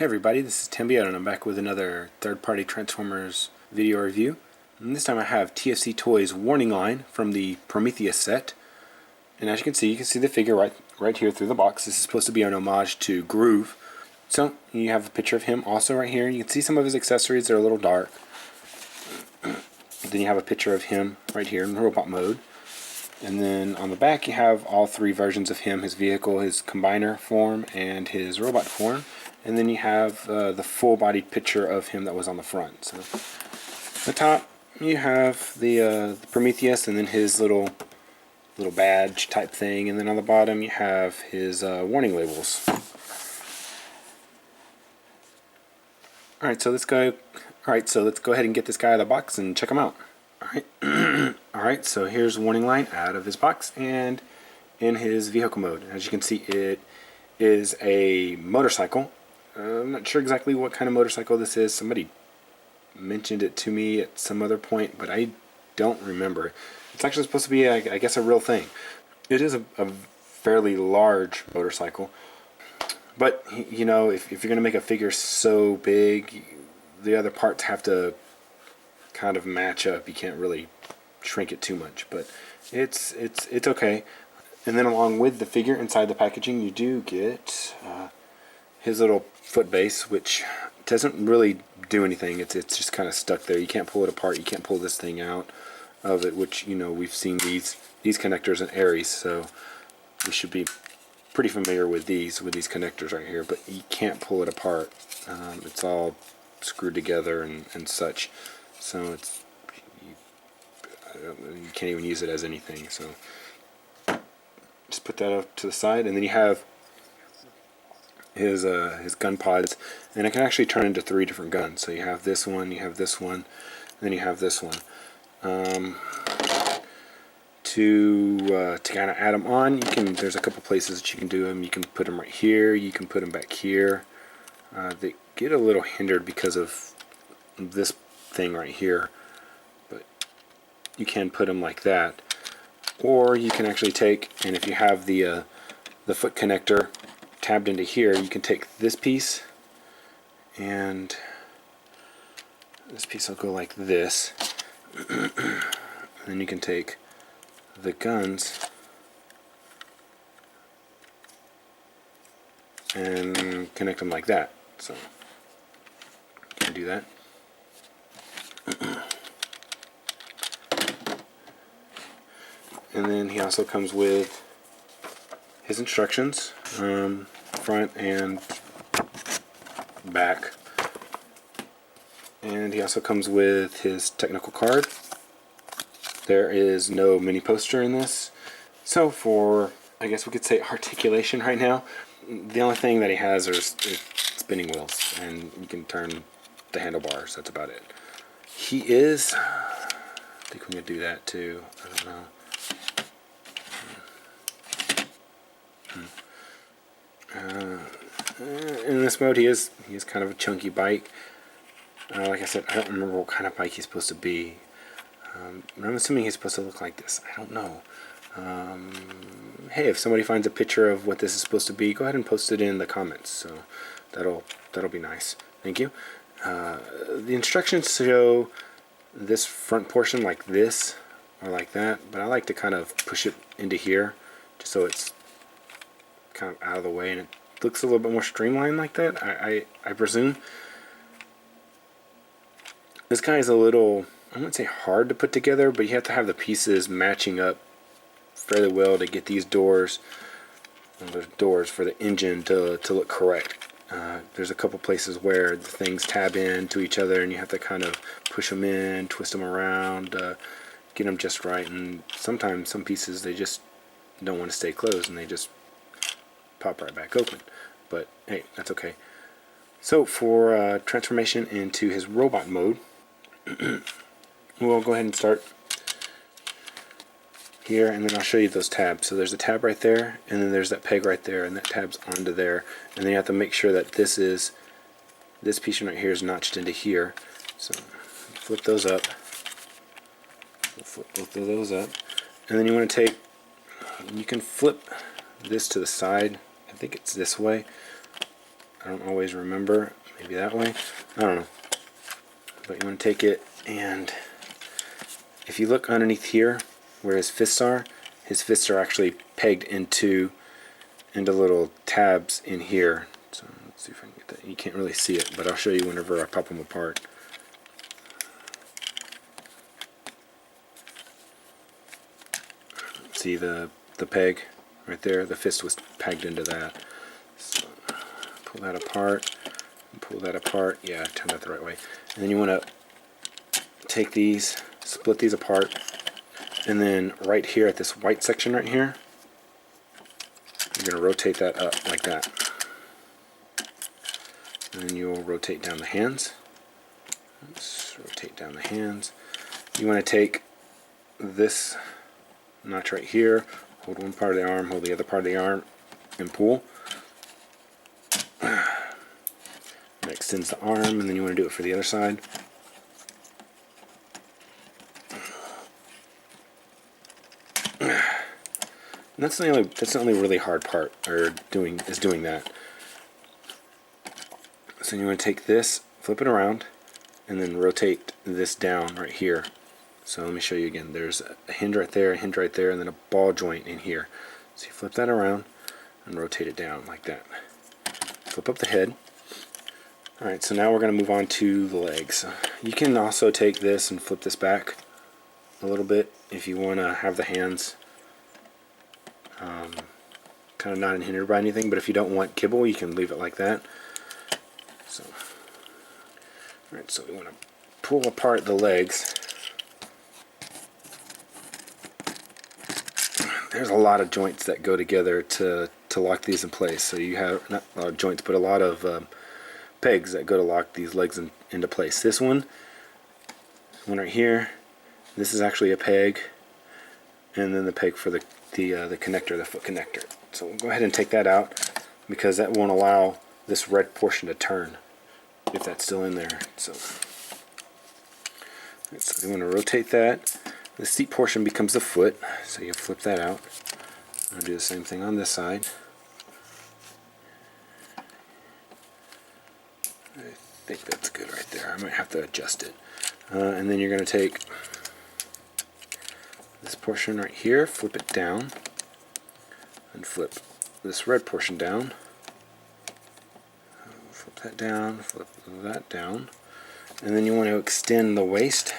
Hey everybody, this is Timbio and I'm back with another third-party Transformers video review. And this time I have TFC Toys Warning Line from the Prometheus set. And as you can see the figure right here through the box. This is supposed to be an homage to Groove. So you have a picture of him also right here. You can see some of his accessories, they're a little dark. Then you have a picture of him right here in robot mode. And then on the back you have all three versions of him, his vehicle, his combiner form, and his robot form. And then you have the full-bodied picture of him that was on the front. So at the top you have the Prometheus and then his little badge type thing, and then on the bottom you have his warning labels. Alright, so let's go ahead and get this guy out of the box and check him out. Alright, so here's the warning line out of his box and in his vehicle mode. As you can see, it is a motorcycle. I'm not sure exactly what kind of motorcycle this is. Somebody mentioned it to me at some other point, but I don't remember. It's actually supposed to be, I guess, a real thing. It is a fairly large motorcycle, but you know, if you're going to make a figure so big, the other parts have to kind of match up. You can't really shrink it too much, but it's okay. And then along with the figure inside the packaging, you do get his little foot base, which doesn't really do anything. It's just kind of stuck there. You can't pull it apart. You can't pull this thing out of it, which, you know, we've seen these connectors in Ares, so we should be pretty familiar with these connectors right here. But you can't pull it apart. It's all screwed together and such. So you can't even use it as anything. So just put that up to the side, and then you have his gun pods, and it can actually turn into 3 different guns. So you have this one, you have this one, and then you have this one. To kind of add them on, there's a couple places that you can do them. You can put them right here. You can put them back here. They get a little hindered because of this thing right here, but you can put them like that. Or you can actually take, and if you have the foot connector tabbed into here, you can take this piece, and this piece will go like this. And then you can take the guns and connect them like that. So you can do that. And then he also comes with his instructions, front and back. And he also comes with his technical card. There is no mini poster in this. So for, I guess we could say, articulation right now, the only thing that he has is spinning wheels, and you can turn the handlebars. That's about it. He is, I think we can do that too. I don't know. In this mode, he is kind of a chunky bike. Like I said, I don't remember what kind of bike he's supposed to be. I'm assuming he's supposed to look like this. I don't know. Hey, if somebody finds a picture of what this is supposed to be, go ahead and post it in the comments. So that'll be nice. Thank you. The instructions show this front portion like this or like that, but I like to kind of push it into here just so it's kind of out of the way and it looks a little bit more streamlined like that. I presume. This guy is a little, I wouldn't say hard to put together, but you have to have the pieces matching up fairly well to get these doors for the engine to look correct. There's a couple places where the things tab in to each other and you have to kind of push them in, twist them around, get them just right, and sometimes some pieces they just don't want to stay closed and they just pop right back open. But hey, that's okay. So for transformation into his robot mode, we'll go ahead and start here, and then I'll show you those tabs. So there's a tab right there, and then there's that peg right there, and that tabs onto there. And then you have to make sure that this piece right here is notched into here. So flip those up. We'll flip both of those up, and then you want to you can flip this to the side. I think it's this way. I don't always remember. Maybe that way. I don't know. But you want to take it, and if you look underneath here where his fists are actually pegged into little tabs in here. So let's see if I can get that. You can't really see it, but I'll show you whenever I pop them apart. See the peg right there? The fist was pegged into that. So pull that apart, and pull that apart. Yeah, I turned that the right way. And then you want to take these, split these apart, and then right here at this white section right here, you're going to rotate that up like that. And then you'll rotate down the hands. Let's rotate down the hands. You want to take this notch right here, hold one part of the arm, hold the other part of the arm, and pull. That extends the arm, and then you want to do it for the other side. And that's the only really hard part, doing that. So you want to take this, flip it around, and then rotate this down right here. So let me show you again. There's a hinge right there, and then a ball joint in here. So you flip that around and rotate it down like that. Flip up the head. Alright, so now we're going to move on to the legs. You can also take this and flip this back a little bit if you want to have the hands kind of not hindered by anything, but if you don't want kibble, you can leave it like that. So, alright, so we want to pull apart the legs. There's a lot of joints that go together to lock these in place. So you have not a lot of joints, but a lot of pegs that go to lock these legs into place. This one right here, this is actually a peg, and then the peg for the connector, the foot connector. So we'll go ahead and take that out because that won't allow this red portion to turn if that's still in there. So we want to rotate that. The seat portion becomes the foot, so you flip that out. I'll do the same thing on this side. I think that's good right there. I might have to adjust it. And then you're going to take this portion right here, flip it down, and flip this red portion down. Flip that down, flip that down. And then you want to extend the waist.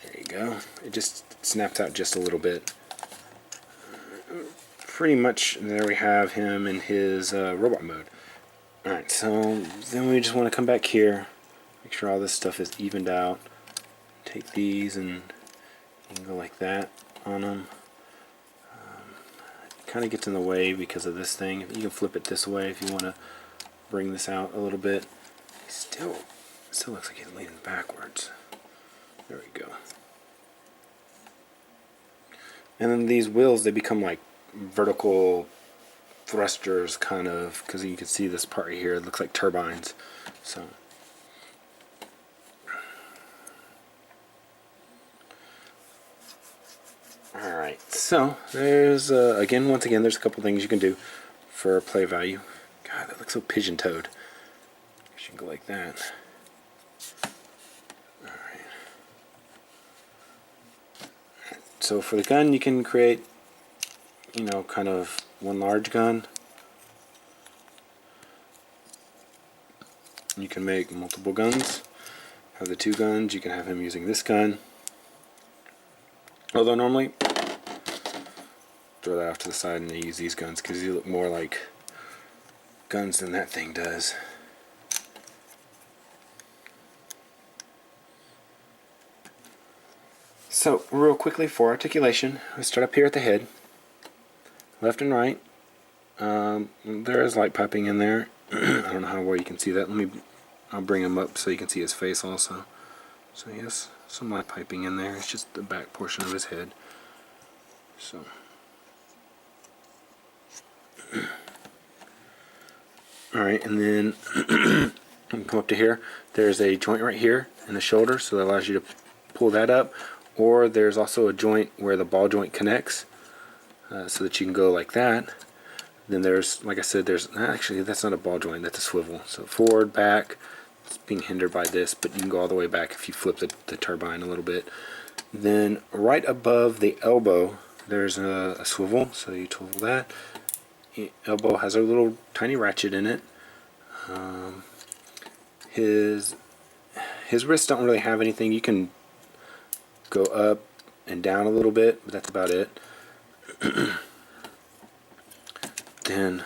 There you go. It just snapped out just a little bit. Pretty much there we have him in his robot mode. Alright, so then we just want to come back here, make sure all this stuff is evened out. Take these and you can go like that on them. It kind of gets in the way because of this thing. You can flip it this way if you want to bring this out a little bit. Still looks like he's leaning backwards. There we go. And then these wheels, they become like vertical thrusters, kind of, because you can see this part right here. It looks like turbines. So alright, so there's once again there's a couple things you can do for play value. God, that looks so pigeon-toed. You should go like that. So for the gun, you can create, kind of one large gun. You can make multiple guns. Have the two guns. You can have him using this gun. Although normally, throw that off to the side and use these guns because they look more like guns than that thing does. So, real quickly for articulation, let's start up here at the head. Left and right. There is light piping in there. I don't know how well you can see that. I'll bring him up so you can see his face also. So yes, some light piping in there. It's just the back portion of his head. So. Alright, and then you can come up to here. There's a joint right here in the shoulder, so that allows you to pull that up. Or there's also a joint where the ball joint connects, so that you can go like that. Then there's, like I said, there's actually, that's not a ball joint, that's a swivel. So forward, back, it's being hindered by this, but you can go all the way back if you flip the turbine a little bit. Then right above the elbow, there's a swivel, so you swivel that. Elbow has a little tiny ratchet in it. His wrists don't really have anything. You can go up and down a little bit, but that's about it. Then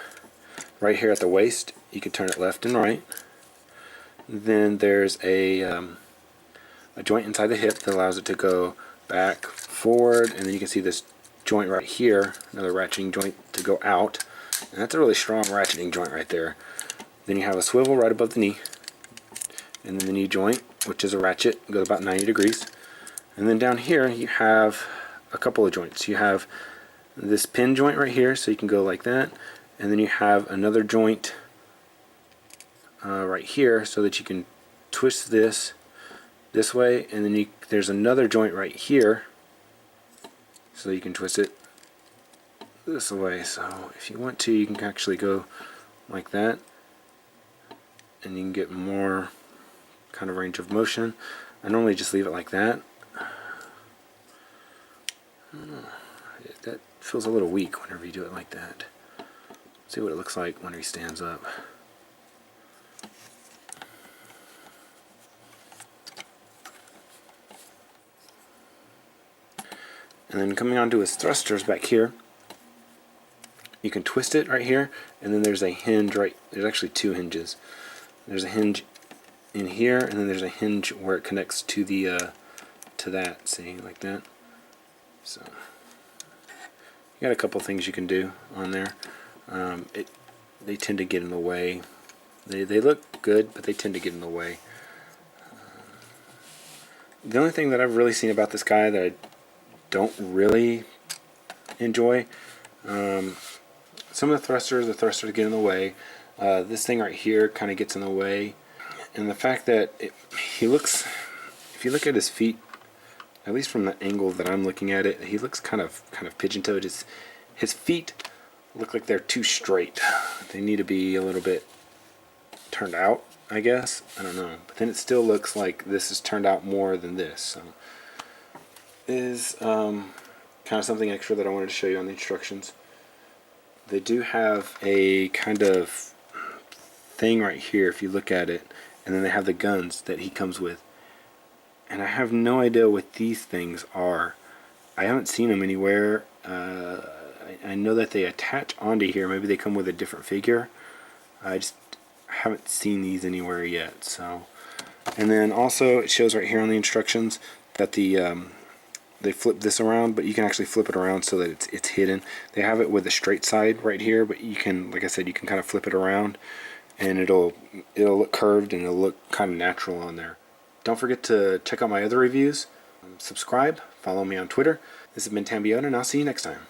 right here at the waist, you can turn it left and right. Then there's a joint inside the hip that allows it to go back, forward, and then you can see this joint right here, another ratcheting joint to go out. And that's a really strong ratcheting joint right there. Then you have a swivel right above the knee, and then the knee joint, which is a ratchet, goes about 90 degrees. And then down here you have a couple of joints. You have this pin joint right here, so you can go like that, and then you have another joint right here, so that you can twist this way, and then there's another joint right here, so you can twist it this way. So if you want to, you can actually go like that, and you can get more kind of range of motion. I normally just leave it like that. That feels a little weak whenever you do it like that. See what it looks like when he stands up. And then coming onto his thrusters back here, you can twist it right here, and then there's a hinge right, there's actually two hinges. There's a hinge in here, and then there's a hinge where it connects to the to that, see, like that. So you got a couple things you can do on there. They tend to get in the way. They look good, but they tend to get in the way. The only thing that I've really seen about this guy that I don't really enjoy, some of the thrusters get in the way. This thing right here kind of gets in the way, and the fact that he looks, if you look at his feet, at least from the angle that I'm looking at it, he looks kind of pigeon-toed. His feet look like they're too straight. They need to be a little bit turned out, I guess. I don't know. But then it still looks like this is turned out more than this. So is kind of something extra that I wanted to show you on the instructions. They do have a kind of thing right here if you look at it, and then they have the guns that he comes with. And I have no idea what these things are. I haven't seen them anywhere. I know that they attach onto here. Maybe they come with a different figure. I just haven't seen these anywhere yet. So, and then also it shows right here on the instructions that they flip this around, but you can actually flip it around so that it's hidden. They have it with a straight side right here, but you can, like I said, you can kind of flip it around, and it'll look curved and it'll look kind of natural on there. Don't forget to check out my other reviews. Subscribe, follow me on Twitter. This has been Tambiona, and I'll see you next time.